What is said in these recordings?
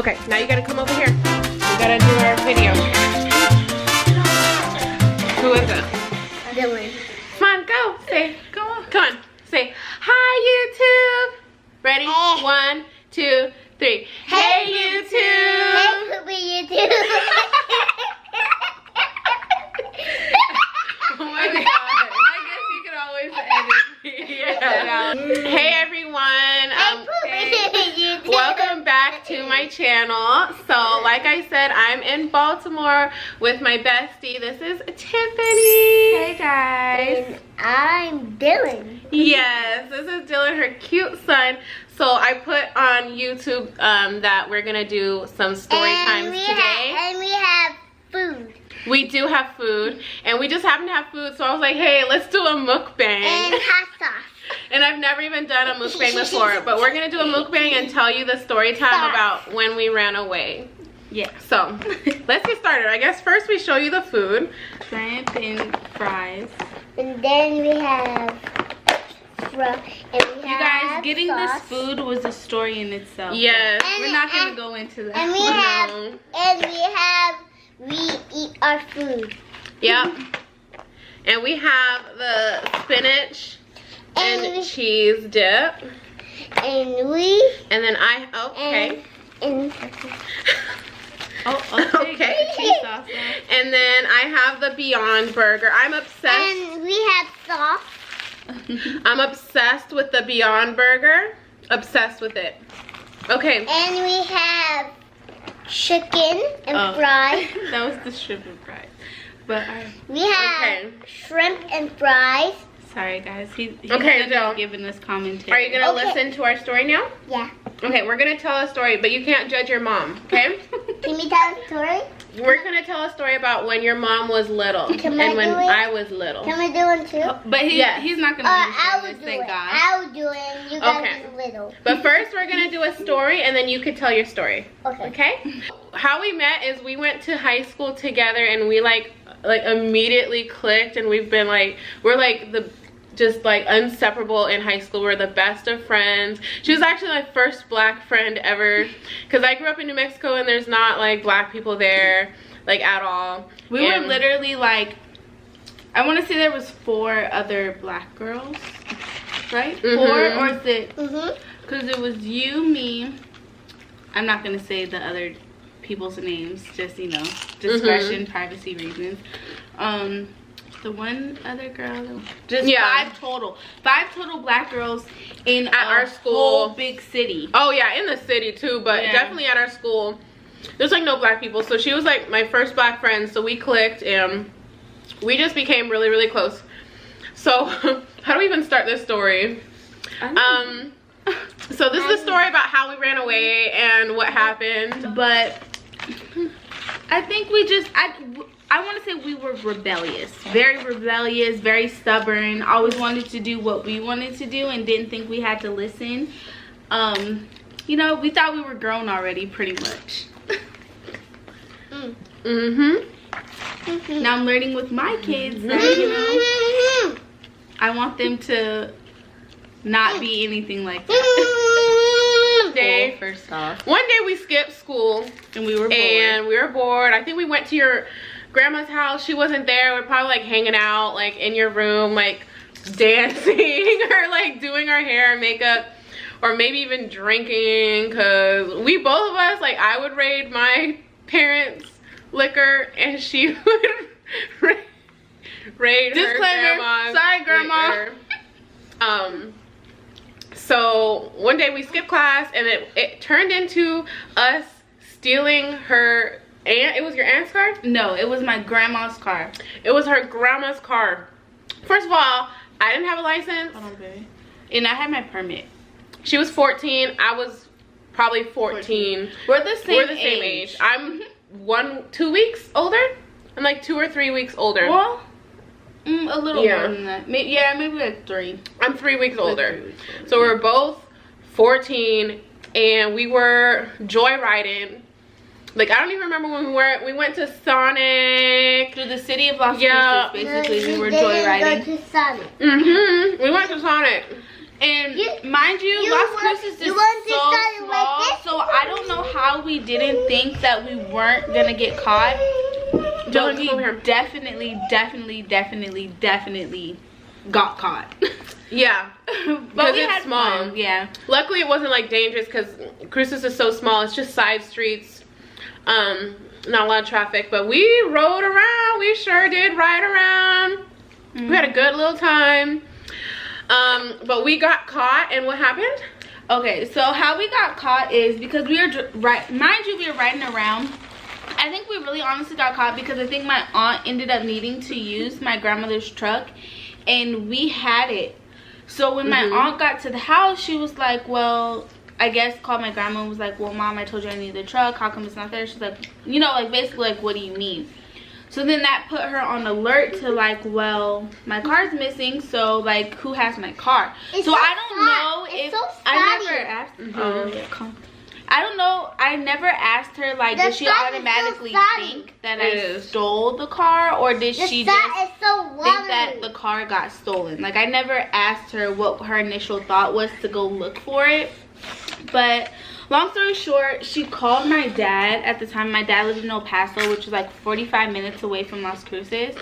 Okay, now you gotta come over here. We gotta do our video. Who is it? Dylan. Come on, go. Say, go on. Come on. Say, hi YouTube. Ready? 1, 2, 3. Hey YouTube. Hey YouTube. Oh my god. I guess you can always edit that out. Hey everyone. Welcome back to my channel. So like I said, I'm in Baltimore with my bestie. This is Tiffany. Hey guys. And I'm Dylan. Yes, this is Dylan, her cute son. So I put on YouTube that we're gonna do some story times today. And we have food. We do have food, and we just happen to have food, so I was like, hey, let's do a mukbang. And hot sauce. And I've never even done a mukbang before, but we're gonna do a mukbang and tell you the story time about when we ran away. Yeah. So, let's get started. I guess first we show you the food. Shrimp and fries. And then we have Frau. And we you guys, getting sauce. This food was a story in itself. Yes. We're not gonna go into that. And we eat our food. Yep. And we have the spinach and cheese dip. And then I, okay. Okay. Cheese sauce. And then I have the Beyond Burger. I'm obsessed. And we have sauce. I'm obsessed with the Beyond Burger. Obsessed with it. Okay. And we have chicken and fries. That was the shrimp and fries. But we have shrimp and fries. Sorry guys, he's so giving us commentary. Are you gonna listen to our story now? Yeah. Okay, we're gonna tell a story, but you can't judge your mom, okay? Can we tell a story? We're gonna tell a story about when your mom was little and when I was little. Can we do one too? But he's not gonna understand this, thank God. I will do it and you guys do little. But first we're gonna do a story and then you could tell your story. Okay? How we met is we went to high school together and we like immediately clicked, and we've been like, we're like just like inseparable in high school. We're the best of friends. She was actually my first black friend ever, because I grew up in New Mexico and there's not like black people there like at all. We were literally like, I want to say there was 4 other black girls, right? 4, or is it? Because it was you, me. I'm not gonna say the other people's names, just, you know, discretion, privacy reasons. The one other girl, just 5 total. 5 total black girls in our school. Whole big city. Oh yeah, in the city too, but definitely at our school. There's like no black people, so she was like my first black friend, so we clicked and we just became really, really close. So how do we even start this story? So this is the story about how we ran away and what happened. But I think we just, I want to say we were rebellious, very stubborn, always wanted to do what we wanted to do and didn't think we had to listen. You know, we thought we were grown already, pretty much. Now I'm learning with my kids that, you know, I want them to not be anything like that. First off, one day we skipped school and we were bored. I think we went to your grandma's house. She wasn't there. We're probably like hanging out like in your room, like dancing or like doing our hair and makeup, or maybe even drinking, because we both of us, like, I would raid my parents' liquor and she would raid her grandma's. Sorry, grandma. Liquor. So one day we skipped class and it turned into us stealing her aunt. It was your aunt's car? No, it was my grandma's car. It was her grandma's car. First of all, I didn't have a license. Okay. And I had my permit. She was 14. I was probably 14. We're the same age. I'm 2 weeks older. I'm like 2 or 3 weeks older. Well, a little more than that. Maybe like 3. I'm 3 weeks older. So we're both 14 and we were joyriding. Like, I don't even remember when we went to Sonic. Through the city of Los Cruces, basically. We were joyriding. We went to Sonic. We went to Sonic. And mind you, Las Cruces is so small, so I don't know how we didn't think that we weren't gonna get caught. But we definitely got caught. Yeah, but we it's had small. fun. Yeah. Luckily, it wasn't like dangerous because Cruces is so small. It's just side streets. Not a lot of traffic, but we rode around. We sure did ride around. We had a good little time. But we got caught, and what happened? Okay, so how we got caught is because we were mind you, we were riding around. I think we really honestly got caught because I think my aunt ended up needing to use my grandmother's truck, and we had it. So when my aunt got to the house, she was like, well, I guess called my grandma and was like, well, Mom, I told you I need the truck. How come it's not there? She's like, you know, like basically like, what do you mean? So then that put her on alert to like, well, my car's missing, so like, who has my car? So I don't know if I never asked. I don't know. I never asked her like, did she automatically think that I stole the car, or did she just think that the car got stolen? Like, I never asked her what her initial thought was to go look for it. But long story short, she called my dad. At the time, my dad lived in El Paso, which was like 45 minutes away from Las Cruces.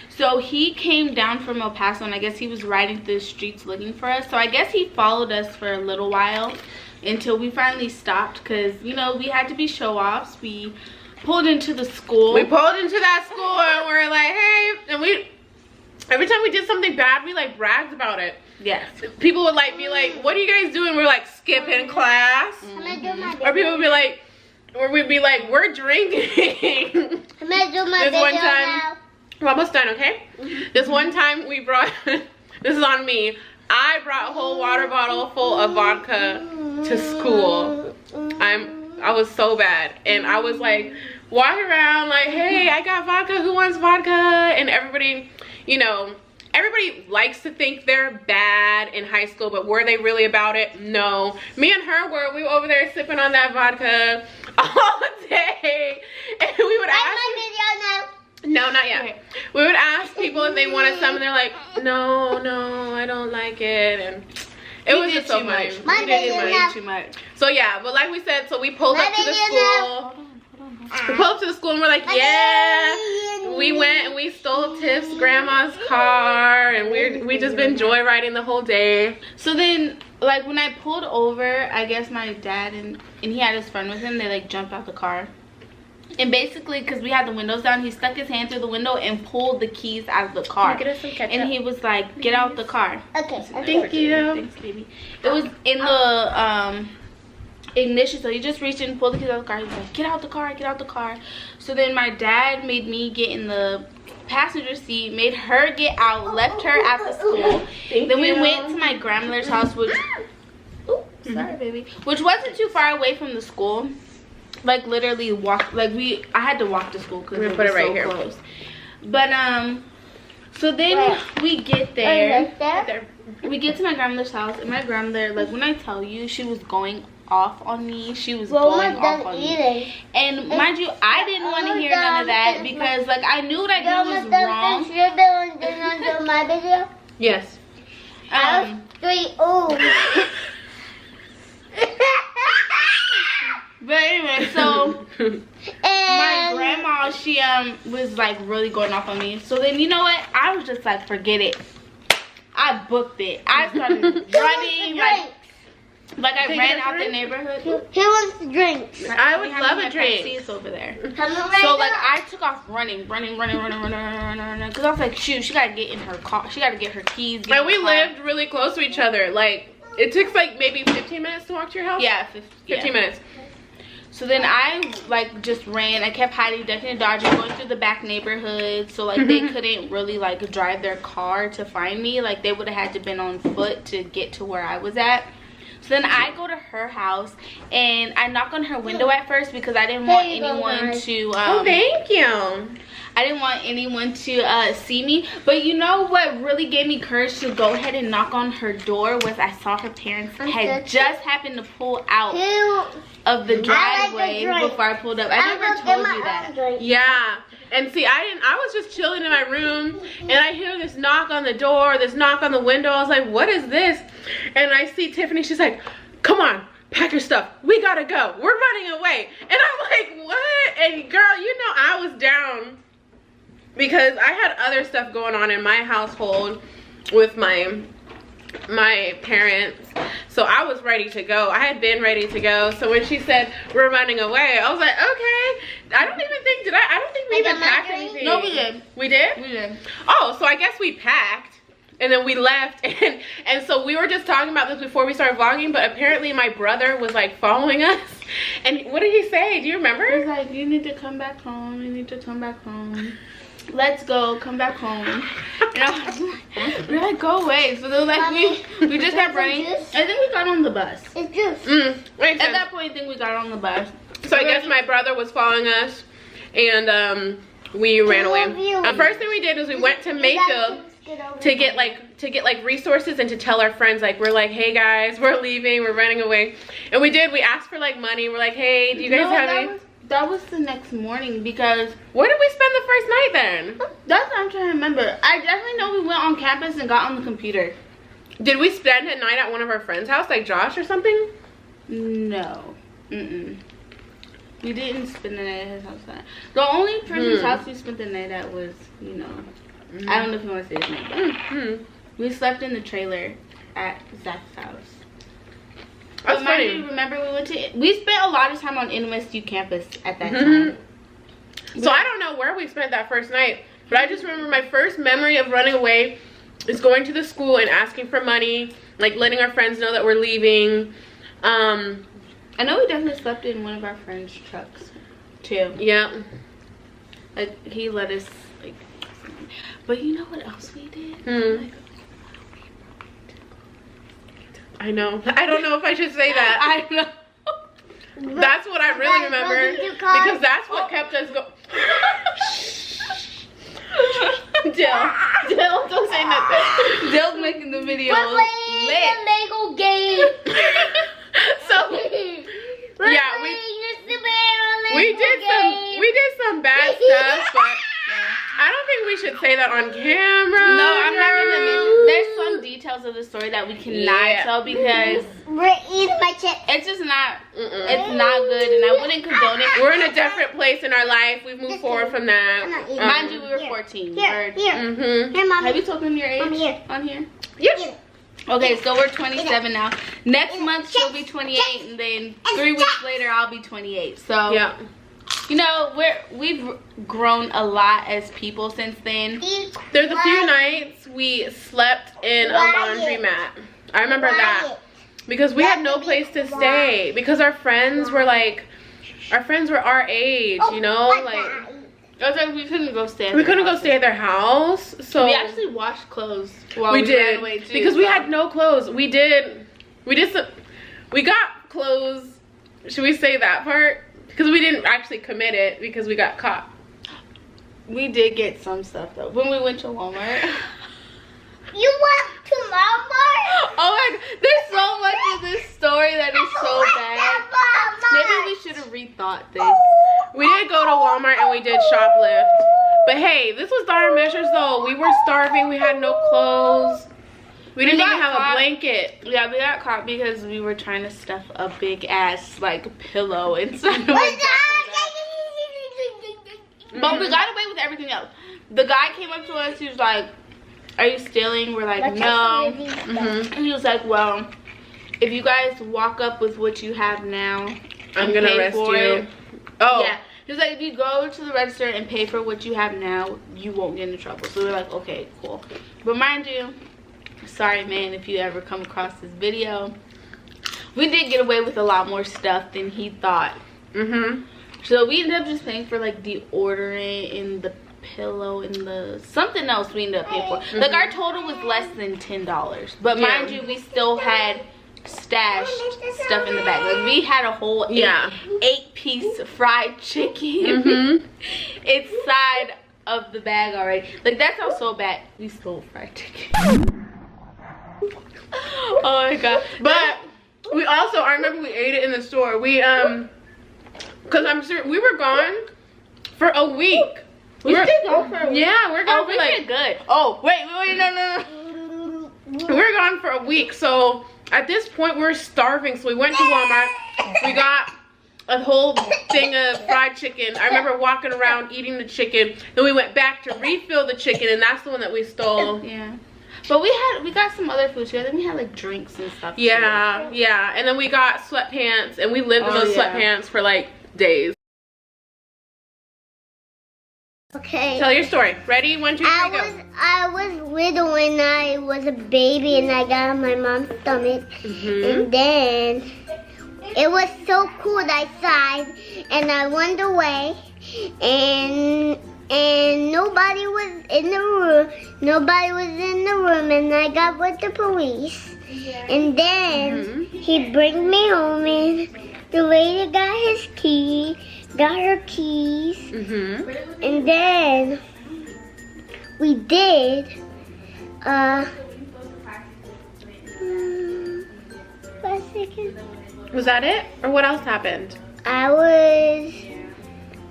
So he came down from El Paso, and I guess he was riding through the streets looking for us. So I guess he followed us for a little while until we finally stopped, because, you know, we had to be show-offs. We pulled into the school. We pulled into that school, and we're like, hey, and every time we did something bad, we like bragged about it. Yes. People would like be like, what are you guys doing? We're like skipping class. Or people would be like, or we'd be like, we're drinking. I'm gonna do my This video one time, now. we're almost done, okay? This one time we brought, this is on me. I brought a whole water bottle full of vodka to school. I was so bad, and I was like walking around like, hey, I got vodka, who wants vodka? And everybody, you know, everybody likes to think they're bad in high school, but were they really about it? No. Me and her we were over there sipping on that vodka all day, and we would ask my video now. no, not yet. Okay. We would ask people if they wanted some, and they're like, no, I don't like it. And it was just so funny. We did too much. So yeah, but like we said, so we pulled up to the school. We pulled up to the school, and we're like, yeah. We went and we stole Tiff's grandma's car, and we just been joyriding the whole day. So then, like, when I pulled over, I guess my dad and he had his friend with him, they like jumped out the car. And basically, because we had the windows down, he stuck his hand through the window and pulled the keys out of the car. Get us some ketchup. And he was like, get out the car. Okay. Thank you. Thanks, baby. It was in the ignition, so he just reached in and pulled the keys out of the car. He was like, get out the car, get out the car. So then my dad made me get in the passenger seat, made her get out, left her at the school. Then we went to my grandmother's house, which sorry, baby, which wasn't too far away from the school. Like literally walk, like I had to walk to school because it was so close. But so then we get there. We get to my grandmother's house, and my grandmother, like, when I tell you, she was going off on me. She was going off on me. And mind you, I didn't want to hear none of that because, like, I knew what I did was wrong. You're my video? Yes. 3. Oh. But anyway, so my grandma, she was like really going off on me. So then, you know what? I was just like, forget it. I booked it. I started running like I ran out the neighborhood. Who wants to drink? I would love a drink. It's over there. So like I took off running, because I was like, shoot, she gotta get in her car. She gotta get her keys. And we lived really close to each other. Like it took like maybe 15 minutes to walk to your house. Yeah, 15 minutes. So then I like just ran. I kept hiding, ducking and dodging, going through the back neighborhood. So like they couldn't really like drive their car to find me. Like they would have had to been on foot to get to where I was at. So then I go to her house and I knock on her window at first because I didn't want anyone to oh, thank you. I didn't want anyone to see me. But you know what really gave me courage to go ahead and knock on her door was I saw her parents had just happened to pull out of the driveway before I pulled up. I never told you that. Yeah. And see, I was just chilling in my room, and I hear this knock on the door, this knock on the window. I was like, what is this? And I see Tiffany, she's like, come on, pack your stuff. We gotta go. We're running away. And I'm like, what? And girl, you know I was down because I had other stuff going on in my household with my parents. So I was ready to go. I had been ready to go. So when she said we're running away, I was like, okay. I don't even think, I don't think we even packed anything. No, we did. We did? We did. Oh, so I guess we packed and then we left. And so we were just talking about this before we started vlogging, but apparently my brother was like following us. And what did he say? Do you remember? He was like, you need to come back home. You need to come back home. Let's go, come back home. And I was like, we're like, go away. So they were like, we just kept running. I think we got on the bus. It's juice. At that point, I think we got on the bus. So I guess my brother was following us, and we ran away. The first thing we did was we went to Mayfield to get like resources and to tell our friends, like, we're like, hey guys, we're leaving, we're running away. And we did. We asked for like money. We're like, hey, do you guys have any? That was the next morning because... Where did we spend the first night then? That's what I'm trying to remember. I definitely know we went on campus and got on the computer. Did we spend a night at one of our friends' house, like Josh or something? No. We didn't spend the night at his house. The only person's house we spent the night at was, you know... I don't know if you want to say his name, but... We slept in the trailer at Zach's house. That's funny. You remember we spent a lot of time on NMSU campus at that time. So I don't know where we spent that first night, but I just remember my first memory of running away is going to the school and asking for money, like letting our friends know that we're leaving. I know we definitely slept in one of our friends' trucks too. Yeah. Like he let us like, but you know what else we did? Like, I know. I don't know if I should say that. I know. That's what I really remember because that's what kept us going. Dill, don't say nothing. Dill's making the video We're playing lit. the Lego game. So yeah, we did some bad stuff, but I don't think we should say that on camera. No, I'm not gonna mention. There's some details of the story that we cannot tell because we're eating my chips. It's just not. It's not good, and I wouldn't condone it. We're in a different place in our life. We've moved forward from that. Mind you, we were 14. Here, Mom. Have you told them your age on here? Yes. Okay, so we're 27 now. Next month she'll be 28, and then 3 weeks later I'll be 28. So yeah. You know, we've grown a lot as people since then. There's a few nights we slept in a laundromat. I remember that. Because we had no place to stay. Because our friends were like, our age, you know? Like, I was like, we couldn't go stay at we couldn't go stay at their house. So we actually washed clothes while we ran did. away too, because we had no clothes. We got clothes. Should we say that part? Because we didn't actually commit it because we got caught. We did get some stuff though. When we went to Walmart. You went to Walmart? Oh my god, there's so much of this story that is so bad. Maybe we should have rethought this. We did go to Walmart and we did shoplift. But hey, this was dire measures though. We were starving, we had no clothes. We didn't even have a blanket. Yeah, we got caught because we were trying to stuff a big ass like pillow inside of a But we got away with everything else. The guy came up to us, he was like, are you stealing? We're like, no. And he was like, well, if you guys walk up with what you have now, I'm gonna arrest you. Oh. Yeah. He was like, if you go to the register and pay for what you have now, you won't get into trouble. So we're like, okay, cool. But mind you, sorry man if you ever come across this video, we did get away with a lot more stuff than he thought. So we ended up just paying for like deodorant and the pillow and the something else we ended up paying for. Like our total was less than $10, but mind you, we still had stashed stuff in the bag. Like we had a whole 8-piece fried chicken inside of the bag already. Like that's how so bad we stole fried chicken. Oh my god. But we also, I remember we ate it in the store. We because I'm sure we were gone for a week. We did go for a week. Yeah, we're gone we for like did good. Oh, wait, no. we're gone for a week. So at this point we're starving. So we went to Walmart. We got a whole thing of fried chicken. I remember walking around eating the chicken. Then we went back to refill the chicken, and that's the one that we stole. Yeah. But we got some other food too. Then we had like drinks and stuff. Yeah, too. yeah. And then we got sweatpants, and we lived in those sweatpants for like days. Okay. Tell your story. Ready? 1, 2, 3, go. I was little when I was a baby and I got on my mom's stomach. And then it was so cold outside and I went away and nobody was in the room. Nobody was in the room and I got with the police. And then he bring me home and the lady got her keys. And then we did Was that it? Or what else happened? I was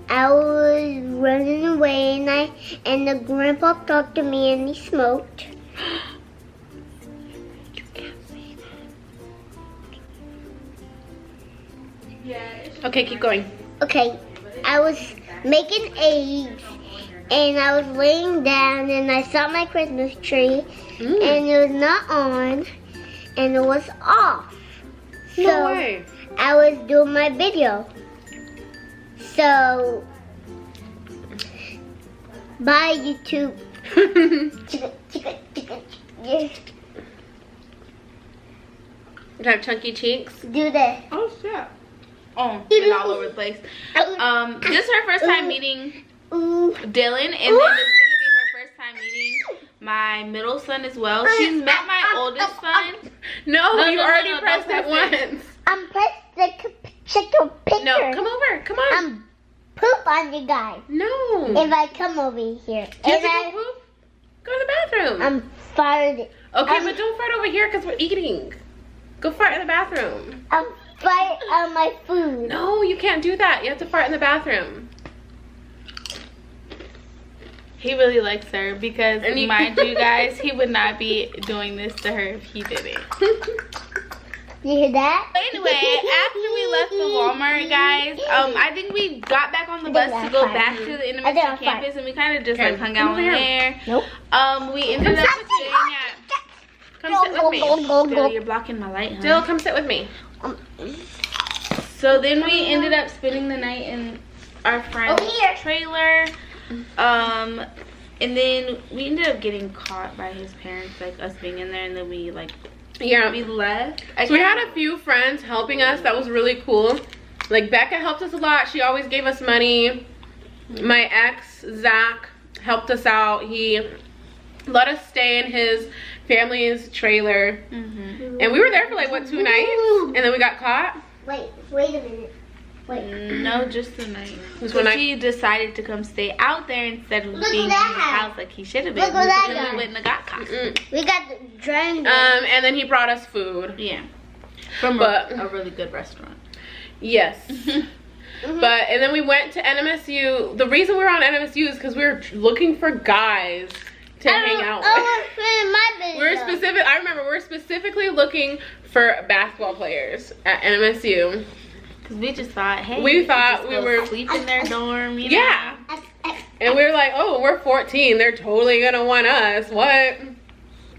running away and the grandpa talked to me and he smoked. Okay, keep going. Okay, I was making eggs and I was laying down and I saw my Christmas tree and it was not on and it was off. No way. I was doing my video. So, bye YouTube. You have chunky cheeks? Do that. Oh shit. Oh, it's all over the place. This is her first time meeting Dylan, and then it's gonna be her first time meeting my middle son as well. She's met my oldest son. No, you already pressed it once. I'm pressed the picture. No, come over. Come on. I'm poop on you guys. No. If I come over here. Do you have to go poop? Go to the bathroom. I'm farted. Okay, but don't fart over here because we're eating. Go fart in the bathroom. I'm farting on my food. No, you can't do that. You have to fart in the bathroom. He really likes her because, mind you guys, he would not be doing this to her if he didn't. You hear that? Anyway, after we left the Walmart, guys, I think we got back on the bus to go back to the Ethnicity campus, and we kind of just like hung out in there. Nope. We ended up staying at. Come sit with me. Dill, you're blocking my light, huh? Dill, come sit with me. So then we ended up spending the night in our friend's trailer. And then we ended up getting caught by his parents, like us being in there, and then we like we left. So we had a few friends helping us. That was really cool. Like Becca helped us a lot. She always gave us money. My ex Zach helped us out. He let us stay in his family's trailer, and we were there for like what, 2 nights, and then we got caught. Wait a minute. No, just the night. Just one night. He decided to come stay out there instead of being in the house like he should have been. Look what that and guy. we went and got caught. We got the drowned. And then he brought us food. Yeah, from a really good restaurant. Yes. But and then we went to NMSU. The reason we were on NMSU is because we were looking for guys to hang out with. I remember we're specifically looking for basketball players at NMSU. Cause we just thought, hey, we thought we were sleep in their dorm, you know? know? And we were like, oh, we're 14. They're totally gonna want us. What?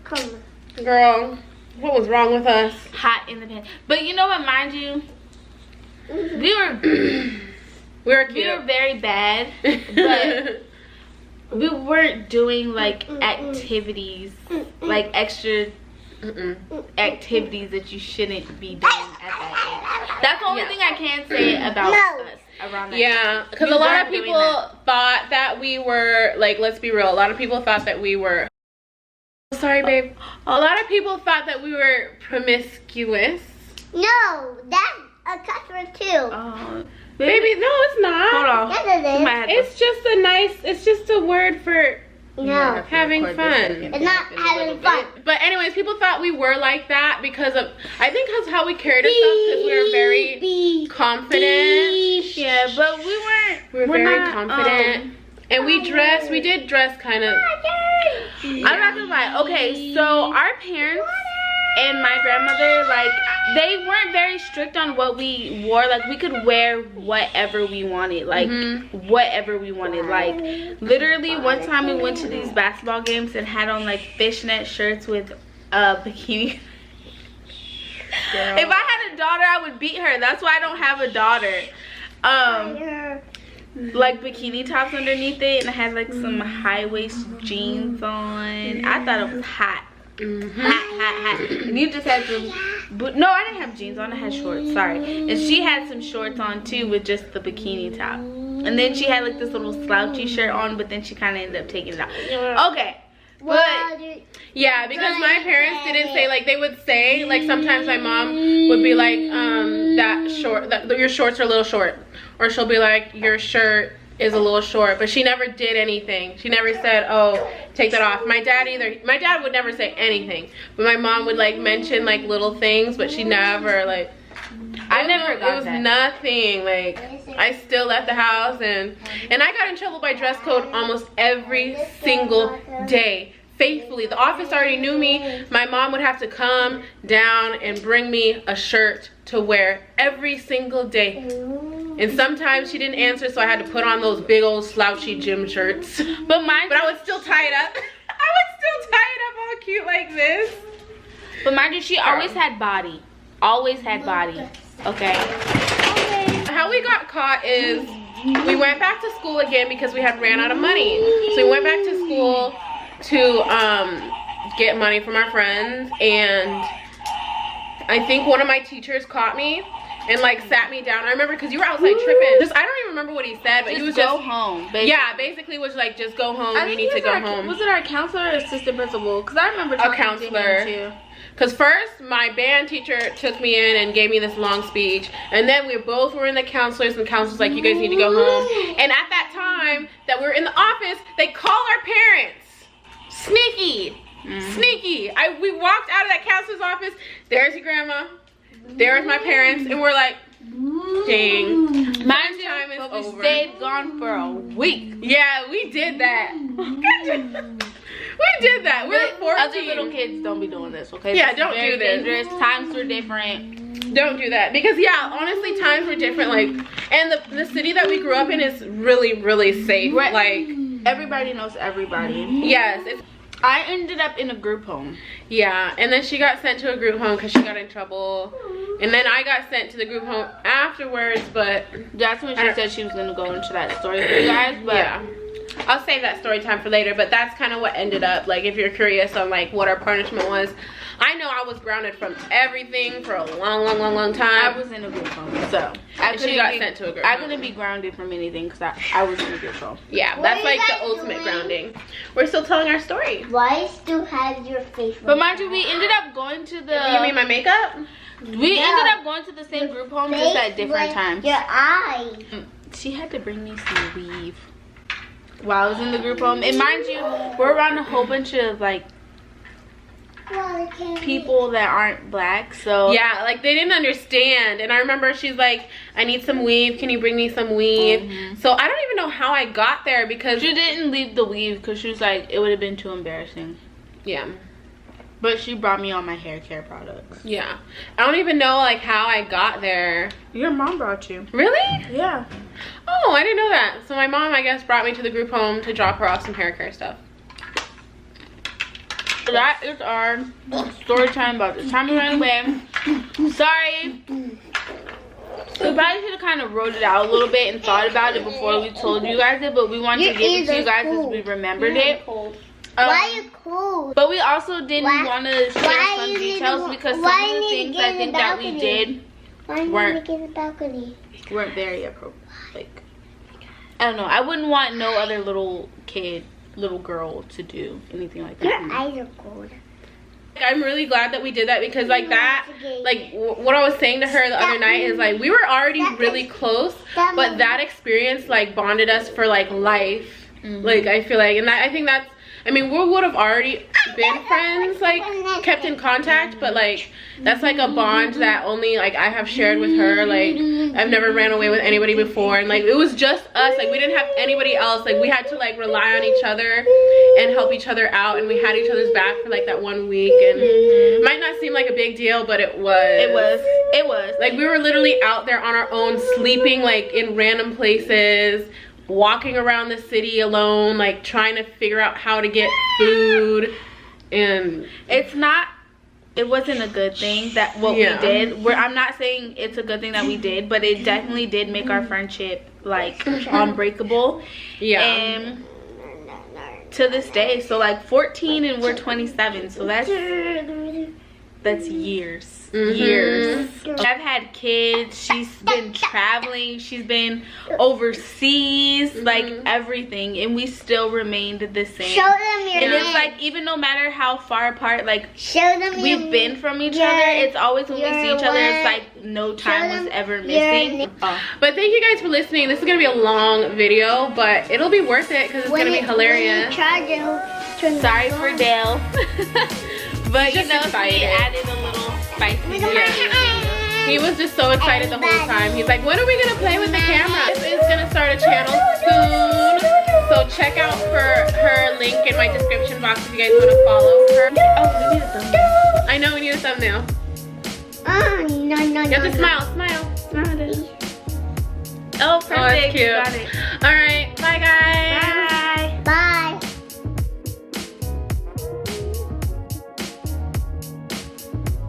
Come on. Girl, what was wrong with us? Hot in the pan. But you know what? Mind you, we were cute. We were very bad, but we weren't doing like activities, like extra activities that you shouldn't be doing at that age. That's the only thing I can say about us around that age. Because a lot of people thought that we were, like, let's be real, a lot of people thought that we were, sorry babe, a lot of people thought that we were promiscuous. No, that's a cuss word too. Baby, no, it's not. Hold on. Yes, it is. It's just a word for having fun. It's not having fun. But anyways, people thought we were like that because of, I think that's how we carried ourselves, because we were very confident. Yeah, but we were very confident. And we did dress kind of. I'm not gonna lie. Okay, so our parents and my grandmother, like, they weren't very strict on what we wore. Like, we could wear whatever we wanted. Like, whatever we wanted. Like, literally, one time we went to these basketball games and had on, like, fishnet shirts with a bikini. Girl. If I had a daughter, I would beat her. That's why I don't have a daughter. Like, bikini tops underneath it, and I had, like, some high-waist jeans on. I thought it was hot. Hot. And you just had some, no, I didn't have jeans on, I had shorts, sorry. And she had some shorts on too with just the bikini top. And then she had like this little slouchy shirt on, but then she kind of ended up taking it out. Okay. But yeah, because my parents didn't say, like, they would say, like, sometimes my mom would be like, your shorts are a little short. Or she'll be like, your shirt is a little short, but she never did anything. She never said, oh, take that off. My dad would never say anything, but my mom would like mention like little things, but she never like, it was nothing. Like, I still left the house, and I got in trouble by dress code almost every single day. Faithfully, the office already knew me. My mom would have to come down and bring me a shirt to wear every single day. And sometimes she didn't answer, so I had to put on those big old slouchy gym shirts. But I would still tie it up. I would still tie it up all cute like this. But mind you, she always had body. Always had body. Okay. How we got caught is we went back to school again because we had ran out of money. So we went back to school to get money from our friends, and I think one of my teachers caught me and like sat me down. I remember because you were outside tripping. I don't even remember what he said, but he was go home. Basically. Yeah, basically was like, just go home. You need to go home. Was it our counselor or assistant principal? Because I remember talking a counselor. To him too. Because first my band teacher took me in and gave me this long speech, and then we both were in the counselors, and the counselor's like, you guys need to go home. And at that time that we were in the office, they called our parents. Sneaky. Sneaky. We walked out of that counselor's office. There's your grandma. There's my parents, and we're like, dang. Mind you, but we stayed gone for a week. Yeah, we did that. We did that. We were 14. Other little kids don't be doing this, okay? Yeah, don't do this. Dangerous. Times were different. Don't do that, because yeah, honestly, times were different. Like, and the city that we grew up in is really, really safe. Right. Like, everybody knows everybody. Yes. I ended up in a group home. Yeah, and then she got sent to a group home because she got in trouble. And then I got sent to the group home afterwards, but that's when she said she was going to go into that story for you guys. But yeah, I'll save that story time for later, but that's kind of what ended up, like, if you're curious on like what our punishment was. I know I was grounded from everything for a long time. I was in a group home, so she got sent to a group home. I couldn't be grounded from anything because I was in a group home. Yeah, that's like the ultimate grounding. We're still telling our story. Why still have your face? But mind you, we ended up going to the... You mean my makeup? We ended up going to the same group home just at different times. Your eyes. She had to bring me some weave while I was in the group home. And mind you, we're around a whole bunch of like people that aren't black, so yeah, like they didn't understand. And I remember she's like, I need some weave, can you bring me some weave? So I don't even know how I got there, because she didn't leave the weave because she was like, it would have been too embarrassing. Yeah, but she brought me all my hair care products. Yeah, I don't even know like how I got there. Your mom brought you. Really? Yeah. Oh, I didn't know that. So my mom, I guess, brought me to the group home to drop her off some hair care stuff. That is our story time about the time we ran away. Sorry. We probably should have kind of wrote it out a little bit and thought about it before we told you guys it, but we wanted to give it to you guys as we remembered it. Why are you cold? But we also didn't want to share some details because some of the things I think that we did weren't very appropriate. Like, I don't know. I wouldn't want no other little girl to do anything like that. Your eyes are cold. I'm really glad that we did that, because like that, like what I was saying to her the other night is like, we were already really close, but that experience like bonded us for like life. Like I feel like, and I think that's I mean, we would have already been friends, like kept in contact, but like that's like a bond that only like I have shared with her. Like I've never ran away with anybody before, and like it was just us. Like we didn't have anybody else. Like we had to like rely on each other and help each other out, and we had each other's back for like that 1 week. And it might not seem like a big deal, but it was. It was. Like we were literally out there on our own, sleeping like in random places, walking around the city alone, like trying to figure out how to get food. And it wasn't a good thing that what we did. I'm not saying it's a good thing that we did, but it definitely did make our friendship like unbreakable. Yeah. And to this day, so like 14 and we're 27, so that's years. Years. I've had kids. She's been traveling. She's been overseas, like everything, and we still remained the same. Show them your And it's like even no matter how far apart, like show them we've been from each other. It's always when we see each other, it's like no time was ever missing. But thank you guys for listening. This is gonna be a long video, but it'll be worth it because it's gonna be hilarious. Sorry for Dale. But Just you know, excited. he added a little spicy. He was just so excited the whole time. He's like, when are we gonna play with the camera? This is gonna start a channel soon. So check out for her link in my description box if you guys wanna follow her. Oh, we need a thumbnail. I know we need a thumbnail. No. You have to smile. Smile. Oh, perfect. Oh, that's cute. Got it. Alright, bye guys.